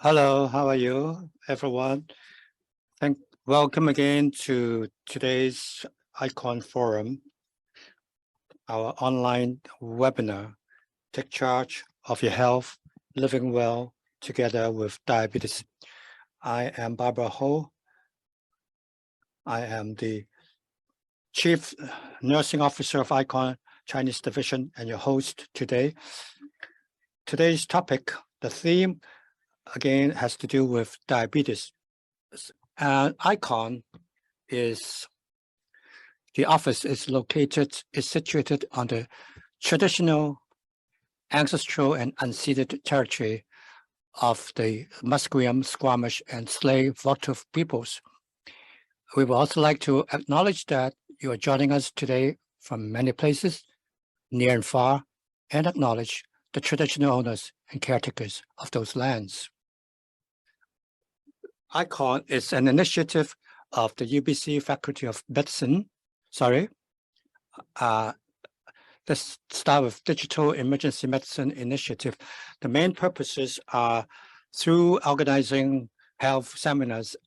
Hello, how are you, everyone? Welcome again to today's iCON forum, our online webinar, Take Charge of Your Health, Living Well Together with Diabetes. I am Barbara Ho. I am the Chief Nursing Officer of iCON Chinese Division and your host today. Today's topic, the theme, again, has to do with diabetes. And iCON is, the office is situated on the traditional, ancestral, and unceded territory of the Musqueam, Squamish, and Tsleil-Waututh peoples. We would also like to acknowledge that you are joining us today from many places, near and far, and acknowledge the traditional owners and caretakers of those lands. iCON is an initiative of the UBC Faculty of Medicine. Let's start with Digital Emergency Medicine Initiative. The main purposes are through organizing health seminars,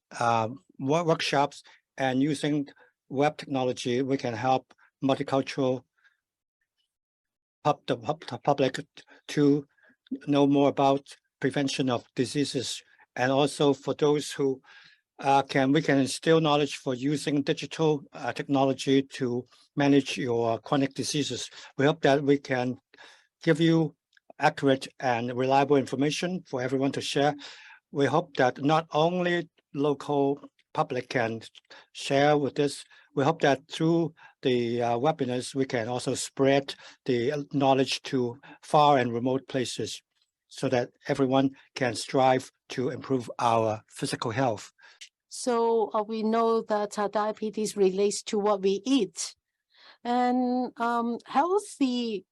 workshops, and using web technology, we can help multicultural public to know more about prevention of diseases, and also for those who we can instill knowledge for using digital technology to manage your chronic diseases. We hope that we can give you accurate and reliable information for everyone to share. We hope that not only local public can share with this, we hope that through the webinars, we can also spread the knowledge to far and remote places so that everyone can strive to improve our physical health. So we know that diabetes relates to what we eat, and healthy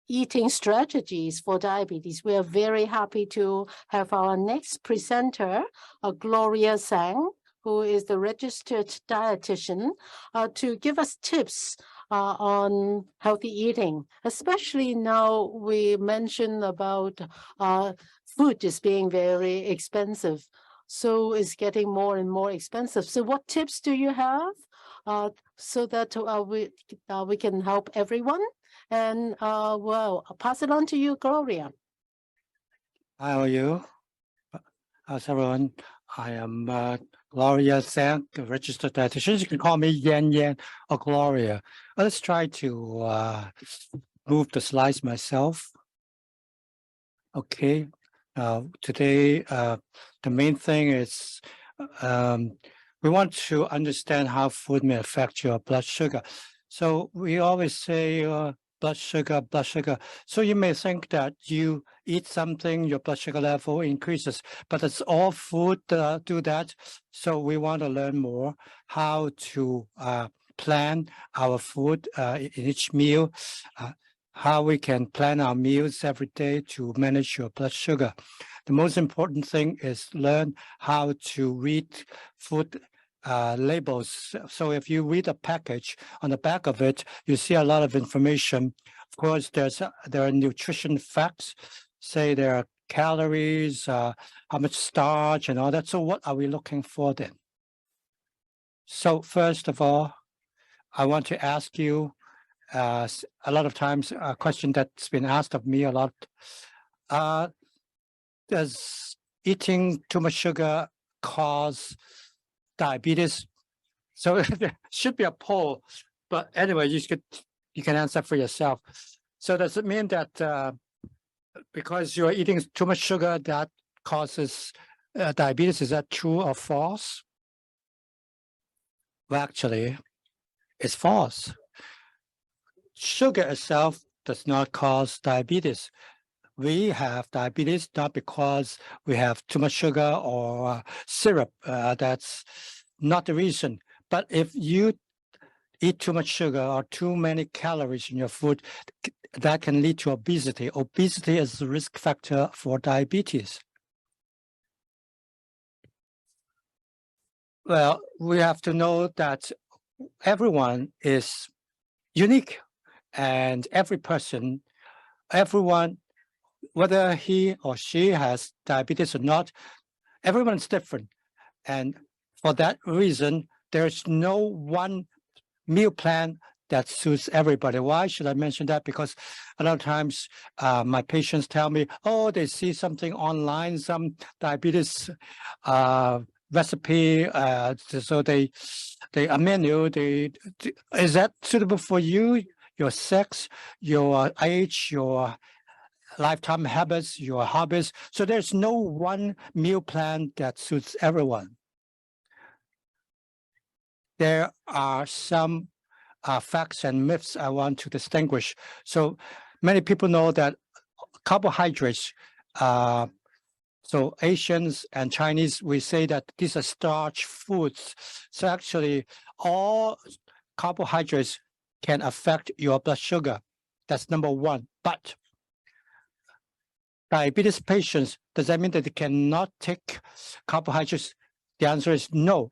eating strategies for diabetes. We are very happy to have our next presenter, Gloria Tsang, who is the registered dietitian, to give us tips on healthy eating. Especially now we mentioned about food is being very expensive. So it's getting more and more expensive. So what tips do you have so that we can help everyone? And well, I'll pass it on to you, Gloria. How are you? How's everyone? I am Gloria Tsang, the registered dietitian. You can call me Yan Yan or Gloria. Let's try to move the slides myself. Okay. Today, the main thing is we want to understand how food may affect your blood sugar. So we always say blood sugar. So you may think that you eat something, your blood sugar level increases, but it's all food do that. So we want to learn more how to plan our food in each meal, how we can plan our meals every day to manage your blood sugar. The most important thing is learn how to read food labels. So if you read a package, on the back of it, you see a lot of information. Of course, there are nutrition facts, say there are calories, how much starch and all that. So what are we looking for then? So first of all, I want to ask you, a lot of times a question that's been asked of me a lot, does eating too much sugar cause diabetes? So there should be a poll, but anyway, you can answer for yourself. So does it mean that because you're eating too much sugar that causes diabetes? Is that true or false? Well, actually, it's false. Sugar itself does not cause diabetes. We have diabetes not because we have too much sugar or syrup. That's not the reason. But if you eat too much sugar or too many calories in your food, that can lead to obesity. Obesity is a risk factor for diabetes. Well, we have to know that everyone is unique, and everyone, whether he or she has diabetes or not, everyone's different. And for that reason, there's no one meal plan that suits everybody. Why should I mention that? Because a lot of times my patients tell me, oh, they see something online, some diabetes recipe, so they a menu, is that suitable for you, your sex, your age, your lifetime habits, your hobbies? So there's no one meal plan that suits everyone. There are some facts and myths I want to distinguish. So many people know that carbohydrates, so Asians and Chinese, we say that these are starch foods. So actually all carbohydrates can affect your blood sugar. That's number one. But diabetes patients, does that mean that they cannot take carbohydrates? The answer is no.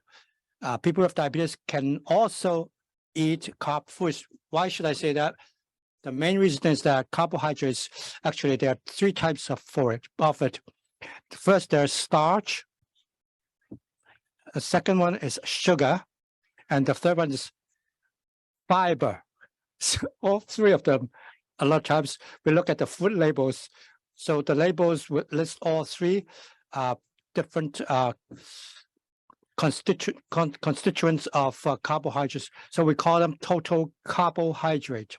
People with diabetes can also eat carb foods. Why should I say that? The main reason is that carbohydrates, actually there are three types of it. First, there's starch. The second one is sugar. And the third one is fiber. So all three of them, a lot of times we look at the food labels. So the labels will list all three different constituents of carbohydrates. So we call them total carbohydrate.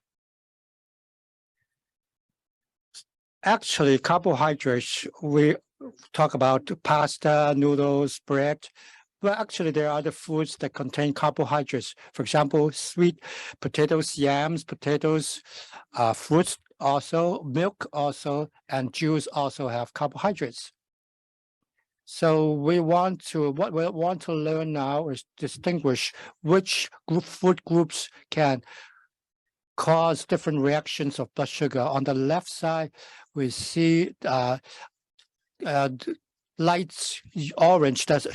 Actually, carbohydrates, we talk about pasta, noodles, bread. Well, actually, there are other foods that contain carbohydrates. For example, sweet potatoes, yams, potatoes, fruits also, milk also, and juice also have carbohydrates. So what we want to learn now is distinguish which food groups can cause different reactions of blood sugar. On the left side, we see light orange, that's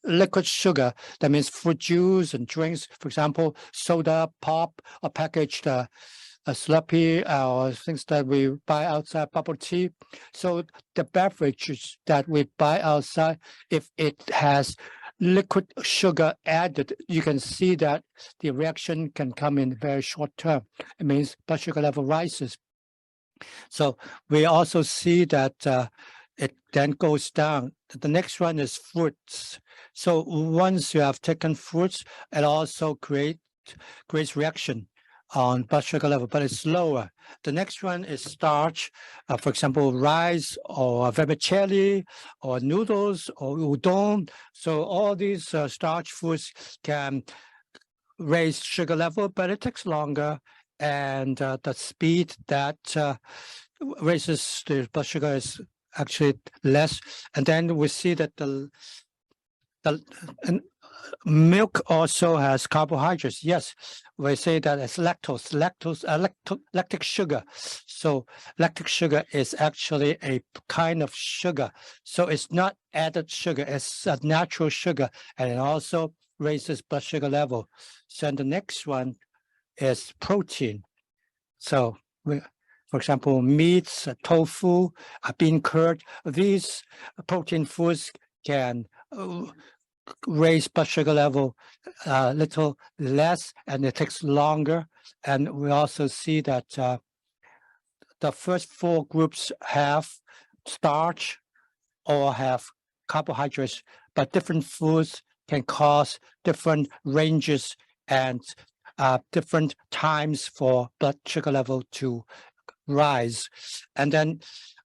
liquid sugar. That means fruit juice and drinks, for example, soda, pop, or packaged Slurpee or things that we buy outside, bubble tea. So the beverages that we buy outside, if it has liquid sugar added, you can see that the reaction can come in very short term. It means blood sugar level rises. So we also see that it then goes down. The next one is fruits. So once you have taken fruits, it also creates reaction on blood sugar level, but it's lower. The next one is starch, for example, rice or vermicelli or noodles or udon. So all these starch foods can raise sugar level, but it takes longer, and the speed that raises the blood sugar is actually less. And then we see that the milk also has carbohydrates. Yes, we say that it's lactic sugar. So lactic sugar is actually a kind of sugar. So it's not added sugar, it's a natural sugar, and it also raises blood sugar level. So the next one is protein. So for example, meats, tofu, bean curd, these protein foods can raise blood sugar level a little less, and it takes longer. And we also see that the first four groups have starch or have carbohydrates, but different foods can cause different ranges and different times for blood sugar level to rise. And then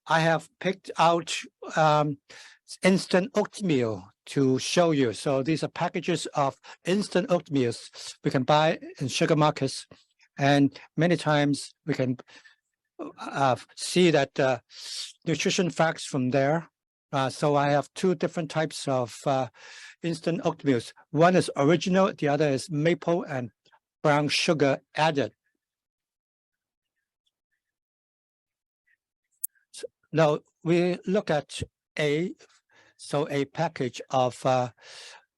I have picked out instant oatmeal to show you. So these are packages of instant oatmeal we can buy in sugar markets, and many times we can see that nutrition facts from there. So I have two different types of instant oatmeal. One is original, the other is maple and brown sugar added. So now we look at a package of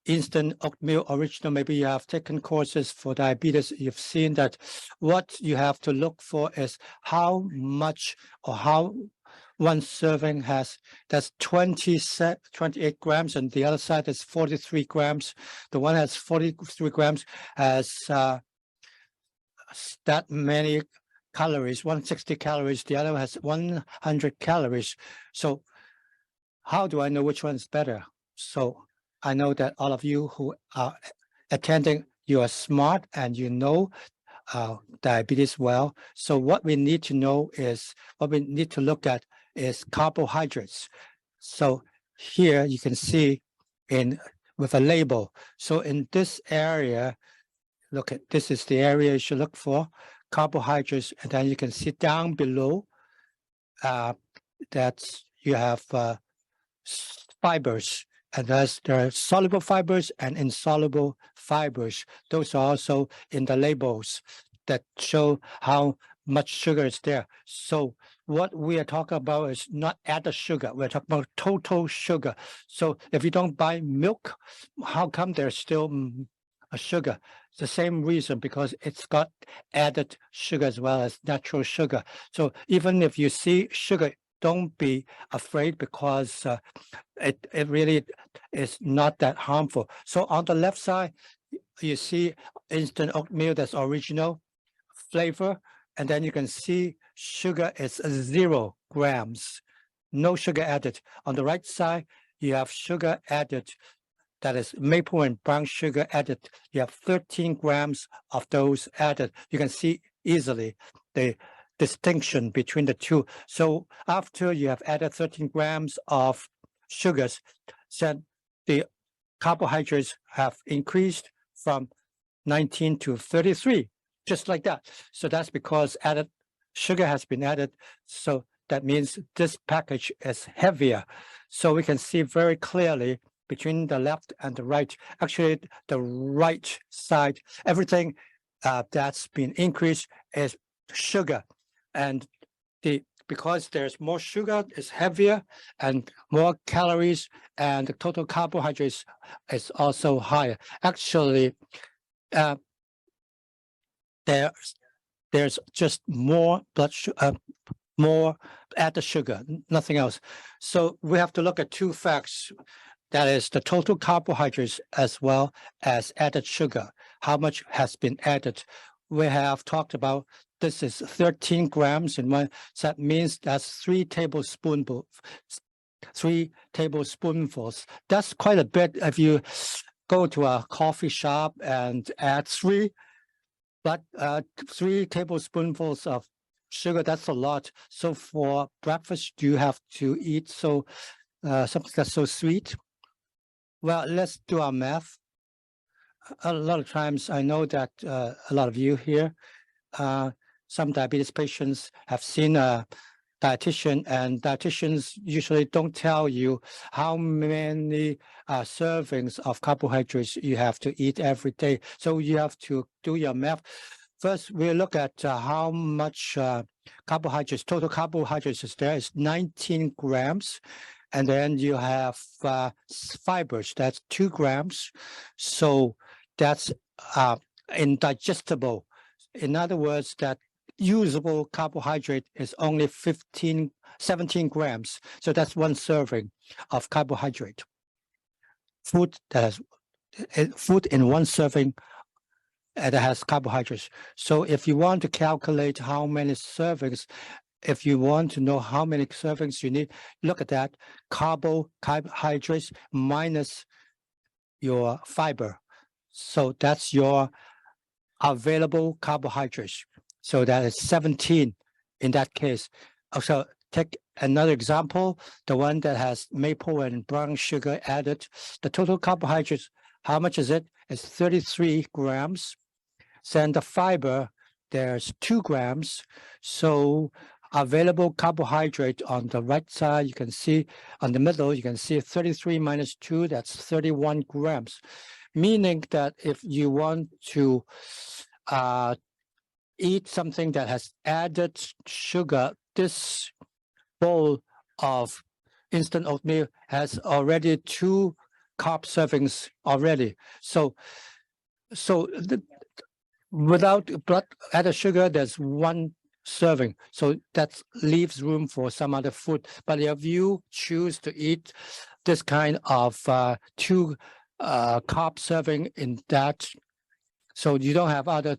instant oatmeal original. Maybe you have taken courses for diabetes. You've seen that what you have to look for is how much or how one serving that's 28 grams, and the other side is 43 grams. The one has 43 grams has that many calories, 160 calories. The other has 100 calories. So how do I know which one is better? So I know that all of you who are attending, you are smart and you know diabetes well. So what we need to know is, what we need to look at is carbohydrates. So here you can see with a label. So in this area, look at, this is the area you should look for, carbohydrates, and then you can see down below that you have fibers, and there are soluble fibers and insoluble fibers. Those are also in the labels that show how much sugar is there. So what we are talking about is not added sugar. We're talking about total sugar. So if you don't buy milk, how come there's still a sugar? It's the same reason, because it's got added sugar as well as natural sugar. So even if you see sugar, don't be afraid, because it really is not that harmful. So on the left side, you see instant oatmeal that's original flavor, and then you can see sugar is 0 grams, no sugar added. On the right side, you have sugar added, that is maple and brown sugar added. You have 13 grams of those added. You can see easily the distinction between the two. So after you have added 13 grams of sugars, then the carbohydrates have increased from 19 to 33, just like that. So that's because added sugar has been added. So that means this package is heavier. So we can see very clearly between the left and the right. Actually, the right side, everything that's been increased is sugar. And because there's more sugar, it's heavier and more calories, and the total carbohydrates is also higher. Actually, there's just more more added sugar, nothing else. So we have to look at two facts. That is the total carbohydrates as well as added sugar. How much has been added? We have talked about this is 13 grams in one. So that means that's 3 tablespoonfuls. That's quite a bit if you go to a coffee shop and add 3. But 3 tablespoonfuls of sugar, that's a lot. So for breakfast, you have to eat something that's so sweet. Well, let's do our math. A lot of times, I know that a lot of you here, some diabetes patients have seen a dietitian, and dietitians usually don't tell you how many servings of carbohydrates you have to eat every day. So you have to do your math. First, we look at how much carbohydrates, total carbohydrates is there. It's 19 grams. And then you have fibers, that's 2 grams. So that's indigestible. In other words, that usable carbohydrate is only 17 grams. So that's 1 serving of carbohydrate. Food in 1 serving that has carbohydrates. So if you want to calculate how many servings, if you want to know how many servings you need, look at that carbohydrates minus your fiber. So that's your available carbohydrates. So that is 17 in that case. So take another example, the one that has maple and brown sugar added. The total carbohydrates, how much is it? It's 33 grams. Then the fiber, there's 2 grams. So available carbohydrate on the right side, you can see on the middle, you can see 33 minus 2, that's 31 grams. Meaning that if you want to eat something that has added sugar, this bowl of instant oatmeal has already 2 carb servings already. So without blood added sugar, there's 1 serving. So that leaves room for some other food. But if you choose to eat this kind of 2 carb serving in that, so you don't have other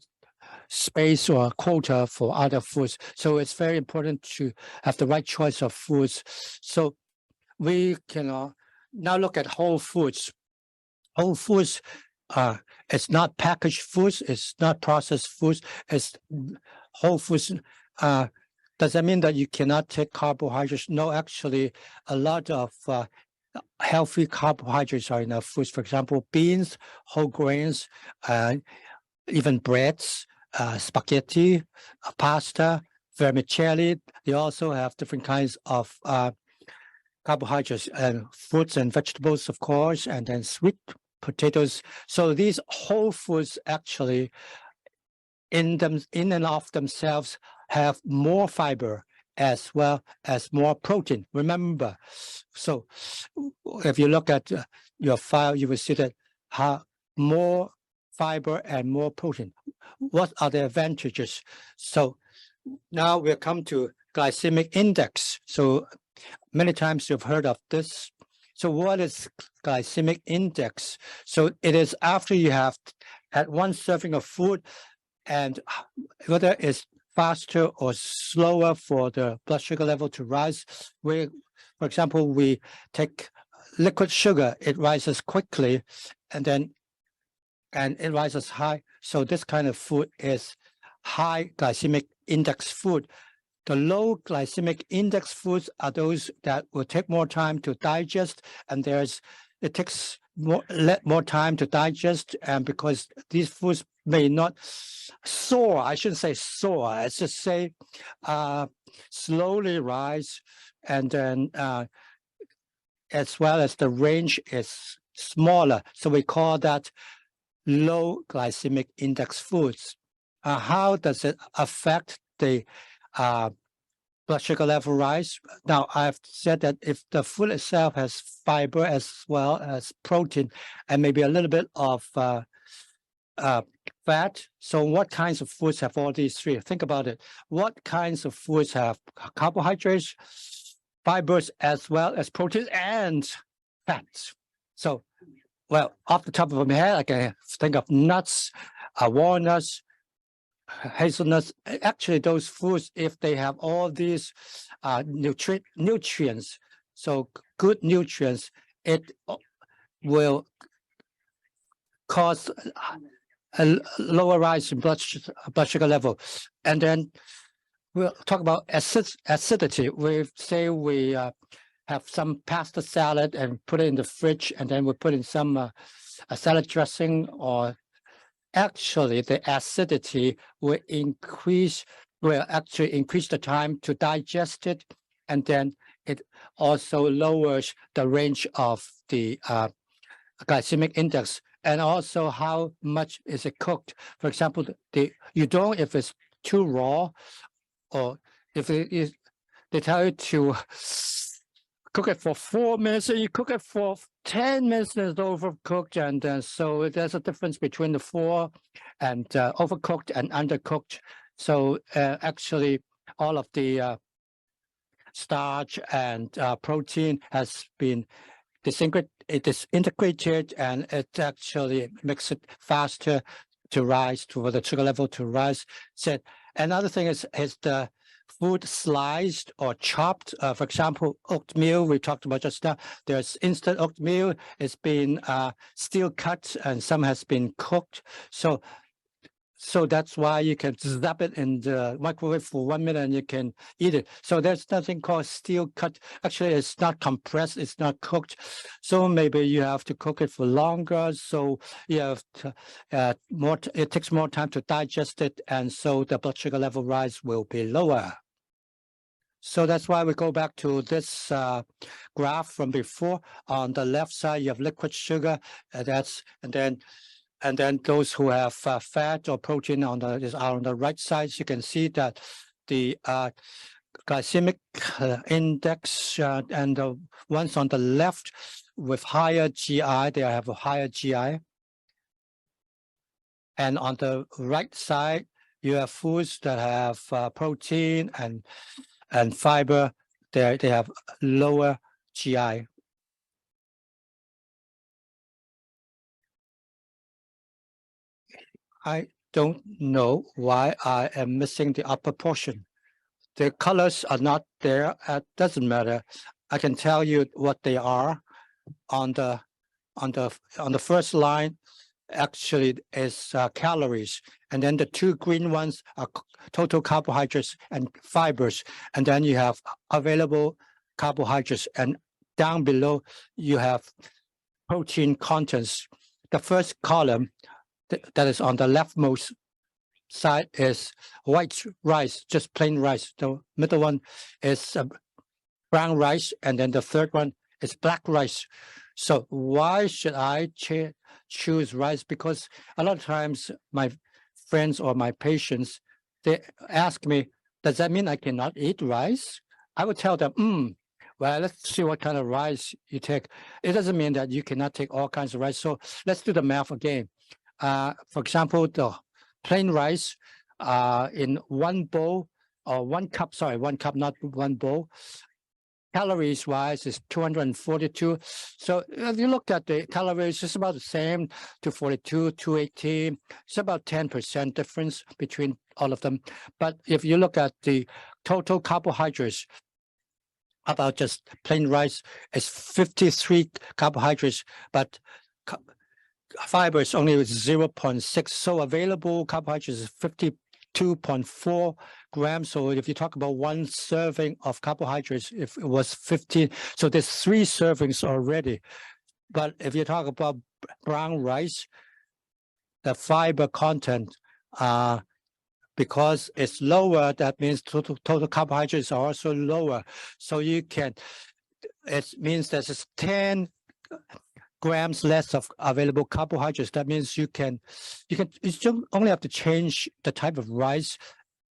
space or quota for other foods. So it's very important to have the right choice of foods. So we can now look at whole foods. Whole foods, it's not packaged foods, it's not processed foods, it's whole foods. Does that mean that you cannot take carbohydrates? No, actually, a lot of healthy carbohydrates are in our foods. For example, beans, whole grains, even breads, spaghetti, pasta, vermicelli. They also have different kinds of carbohydrates and fruits and vegetables, of course, and then sweet potatoes. So these whole foods actually in and of themselves have more fiber as well as more protein. Remember, so if you look at your file, you will see that more fiber and more protein. What are the advantages? So now we'll come to glycemic index. So many times you've heard of this. So what is glycemic index? So it is after you have had 1 serving of food, and whether it's faster or slower for the blood sugar level to rise. For example, we take liquid sugar, it rises quickly, and it rises high. So this kind of food is high glycemic index food. The low glycemic index foods are those that will take more time to digest, and it takes more time to digest, and because these foods may not soar, I shouldn't say soar, let's just say slowly rise, and then as well as the range is smaller. So we call that low glycemic index foods. How does it affect the blood sugar level rise? Now, I've said that if the food itself has fiber as well as protein and maybe a little bit of fat, so what kinds of foods have all these 3? Think about it. What kinds of foods have carbohydrates, fibers, as well as protein and fats? So, well, off the top of my head, I can think of nuts, walnuts, hazelnuts. Actually, those foods, if they have all these nutrients, so good nutrients, it will cause a lower rise in blood sugar level. And then we'll talk about acidity. We say we have some pasta salad and put it in the fridge, and then we put in some a salad dressing, or actually the acidity will actually increase the time to digest it, and then it also lowers the range of the glycemic index, and also how much is it cooked. For example, if it's too raw, or if it is, they tell you to cook it for 4 minutes, and you cook it for 10 minutes, and it's overcooked. And so there's a difference between the 4 and overcooked and undercooked. So actually, all of the starch and protein has been disintegrated, and it actually makes it faster to rise, for the sugar level to rise. So another thing is the food sliced or chopped. For example, oatmeal, we talked about just now. There's instant oatmeal. It's been steel cut, and some has been cooked. So that's why you can zap it in the microwave for 1 minute and you can eat it. So there's nothing called steel cut. Actually, it's not compressed, it's not cooked. So maybe you have to cook it for longer. So you have to, it takes more time to digest it. And so the blood sugar level rise will be lower. So that's why we go back to this graph from before. On the left side, you have liquid sugar. And then those who have fat or protein are on the right side. You can see that the glycemic index and the ones on the left with higher GI, they have a higher GI. And on the right side, You have foods that have protein and fiber. They have lower GI. I don't know why I am missing the upper portion. The colors are not there. It doesn't matter. I can tell you what they are on the first line. Actually, is calories, and then the two green ones are total carbohydrates and fibers, and then you have available carbohydrates, and down below you have protein contents. The first column that is on the leftmost side is white rice, just plain rice. The middle one is brown rice, and then the third one is black rice. So why should I choose rice? Because a lot of times my friends or my patients, they ask me, does that mean I cannot eat rice? I would tell them, well, let's see what kind of rice you take. It doesn't mean that you cannot take all kinds of rice. So let's do the math again. For example, the plain rice in one bowl or 1 cup, sorry, 1 cup, not 1 bowl, calories wise is 242. So if you look at the calories, it's about the same, 242, 218. It's about 10% difference between all of them. But if you look at the total carbohydrates, about just plain rice is 53 carbohydrates, but fiber is only 0.6. So available carbohydrates is 52.4 grams. So if you talk about 1 serving of carbohydrates, if it was 15, so there's 3 servings already. But if you talk about brown rice, the fiber content, because it's lower, that means total carbohydrates are also lower. So you can, it means there's 10 grams less of available carbohydrates. That means you only have to change the type of rice,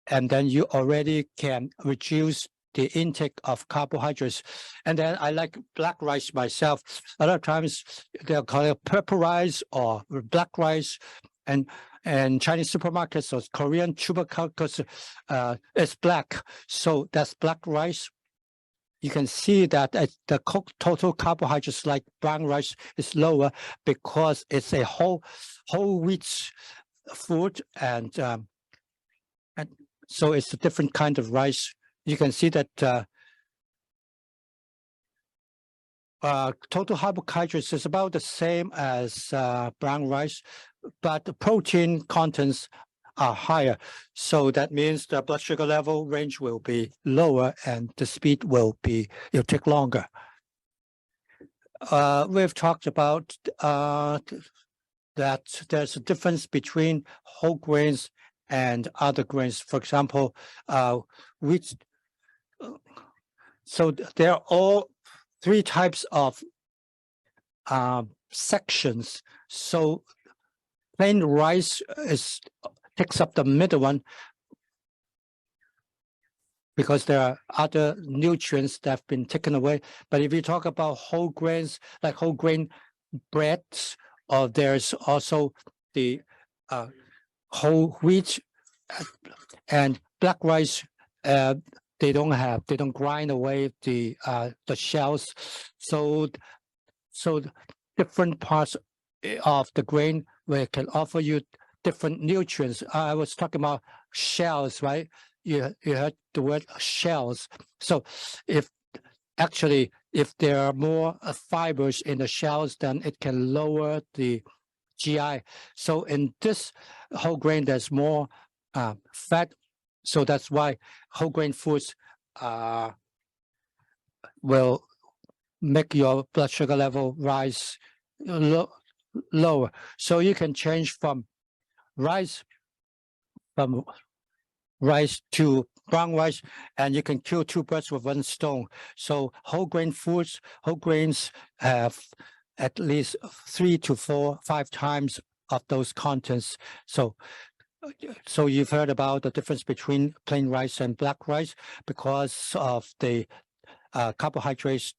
and then you already can reduce the intake of carbohydrates. And then I like black rice myself. A lot of times they'll call it purple rice or black rice, and Chinese supermarkets or Korean supermarkets, it's black. So that's black rice. You can see that the total carbohydrates like brown rice is lower because it's a whole wheat food, and so it's a different kind of rice. You can see that total carbohydrates is about the same as brown rice, but the protein contents are higher. So that means the blood sugar level range will be lower and the speed will take longer. We've talked about that there's a difference between whole grains and other grains. For example, wheat. So there are all 3 types of sections. So plain rice takes up the middle one because there are other nutrients that have been taken away. But if you talk about whole grains, like whole grain breads, or there's also the whole wheat and black rice, they don't grind away the shells. So different parts of the grain where can offer you different nutrients. I was talking about shells, right? You heard the word shells. So if there are more fibers in the shells, then it can lower the GI. So in this whole grain, there's more fat. So that's why whole grain foods will make your blood sugar level rise lower. So you can change from rice to brown rice, and you can kill 2 birds with 1 stone. So whole grain foods, whole grains have at least 3 to 5 times of those contents. So you've heard about the difference between plain rice and black rice because of the carbohydrates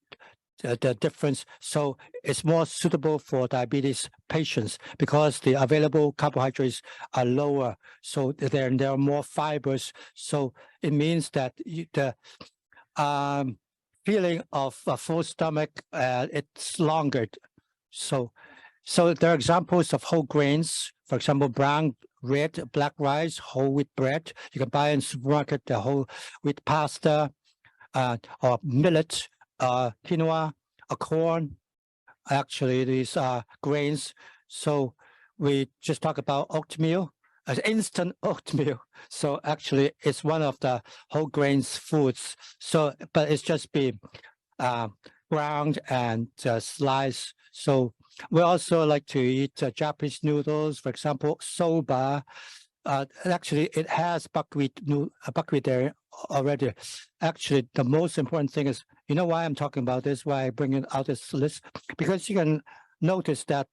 the difference. So it's more suitable for diabetes patients because the available carbohydrates are lower. So there are more fibers. So it means that the feeling of a full stomach, it's longer. So there are examples of whole grains, for example, brown, red, black rice, whole wheat bread. You can buy in supermarket the whole wheat pasta, or millet, quinoa, corn. Actually, these are grains. So we just talk about oatmeal, as instant oatmeal. So actually, it's one of the whole grains foods. So, but it's just been ground and sliced. So we also like to eat Japanese noodles, for example, soba. Actually, it has buckwheat there already. Actually, the most important thing is, you know why I'm talking about this, why I bring it out this list? Because you can notice that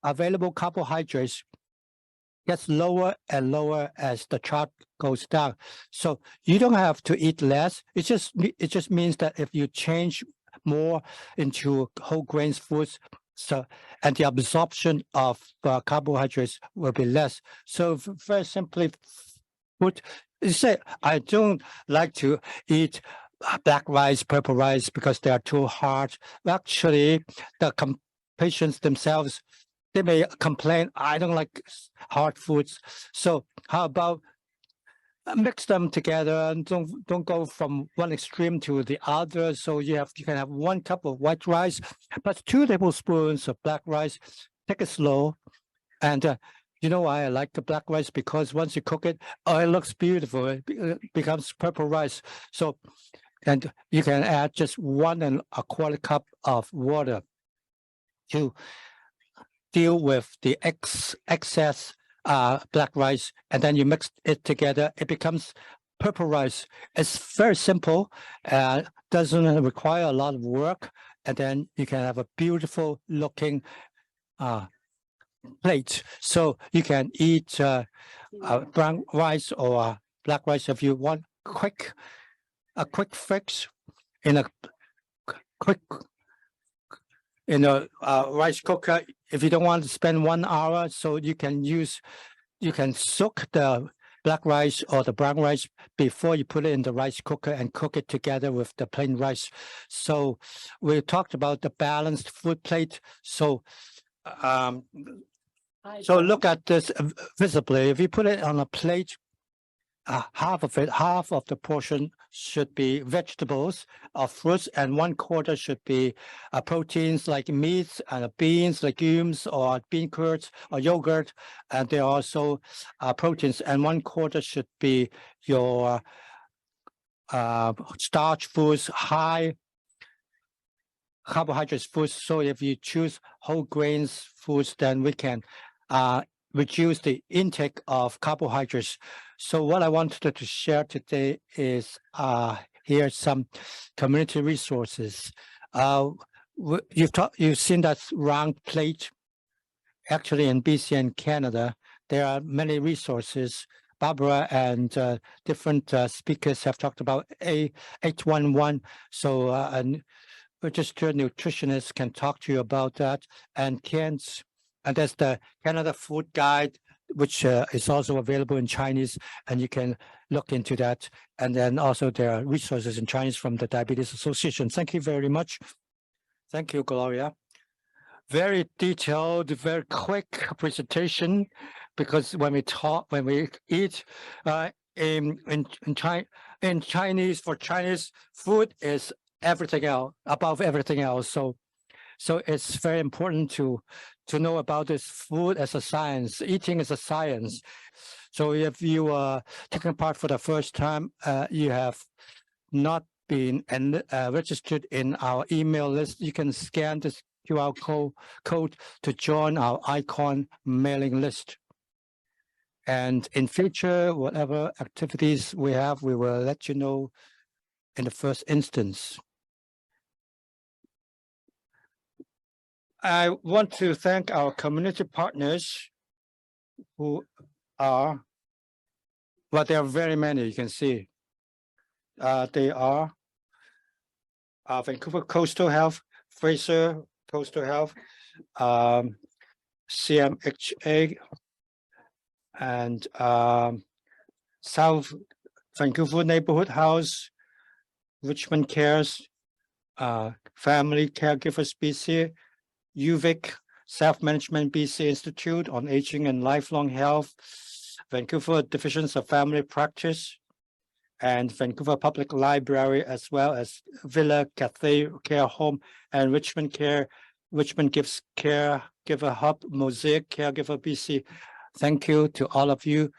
available carbohydrates gets lower and lower as the chart goes down. So you don't have to eat less. It just means that if you change more into whole grains foods, so and the absorption of carbohydrates will be less. So very simply, put, you say I don't like to eat black rice, purple rice because they are too hard. Actually, the patients themselves, they may complain, I don't like hard foods. So how about mix them together and don't go from one extreme to the other. So you can have 1 cup of white rice, but 2 tablespoons of black rice. Take it slow. And you know why I like the black rice? Because once you cook it, it looks beautiful. It becomes purple rice. So, and you can add just 1 1/4 cup of water to deal with the excess black rice, and then you mix it together. It becomes purple rice. It's very simple, doesn't require a lot of work, and then you can have a beautiful looking plate. So you can eat brown rice or black rice if you want a quick fix in a quick rice cooker. If you don't want to spend 1 hour, so you can soak the black rice or the brown rice before you put it in the rice cooker and cook it together with the plain rice. So we talked about the balanced food plate. So look at this visibly. If you put it on a plate, half of the portion should be vegetables or fruits, and 1/4 should be proteins like meats and beans, legumes, or bean curds or yogurt. And there are also proteins, and 1/4 should be your starch foods, high carbohydrates foods. So if you choose whole grains foods, then we can reduce the intake of carbohydrates. So what I wanted to share today is here's some community resources. You've seen that round plate. Actually, in BC and Canada, there are many resources. Barbara and different speakers have talked about 811. So a registered nutritionist can talk to you about that. And there's the Canada Food Guide, which is also available in Chinese, and you can look into that. And then also there are resources in Chinese from the Diabetes Association. Thank you very much. Thank you, Gloria. Very detailed, very quick presentation, because when we eat in Chinese, for Chinese, food is everything else, above everything else. So it's very important to know about this food as a science. Eating is a science. So if you are taking part for the first time, you have not been registered in our email list, you can scan this QR code to join our iCON mailing list. And in future, whatever activities we have, we will let you know in the first instance. I want to thank our community partners who are, well, there are very many, you can see. They are Vancouver Coastal Health, Fraser Coastal Health, CMHA, and South Vancouver Neighborhood House, Richmond Cares, Family Caregivers BC, UVic, Self-Management BC Institute on Aging and Lifelong Health, Vancouver Divisions of Family Practice, and Vancouver Public Library, as well as Villa Cathay Care Home and Richmond Gives Caregiver Hub, Mosaic Caregiver BC. Thank you to all of you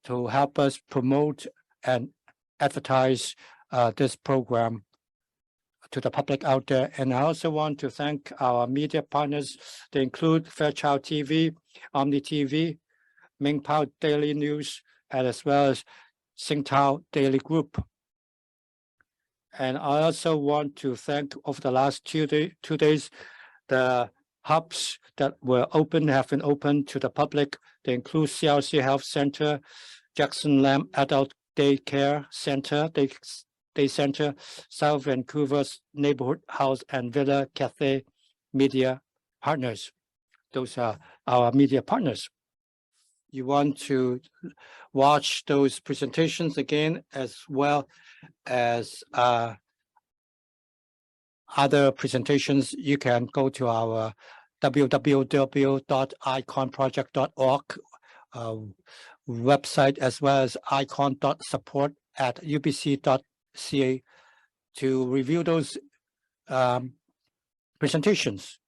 to help us promote and advertise this program to the public out there. And I also want to thank our media partners. They include Fairchild TV, Omni TV, Ming Pao Daily News, and as well as Singtao Daily Group. And I also want to thank over the last 2 days, the hubs that have been open to the public. They include CRC Health Center, Jackson Lamb Adult Daycare Center, Day Center, South Vancouver's Neighborhood House, and Villa Cathay Media Partners. Those are our media partners. You want to watch those presentations again, as well as other presentations, you can go to our www.iconproject.org website, as well as icon.support@ubc.ca to review those presentations.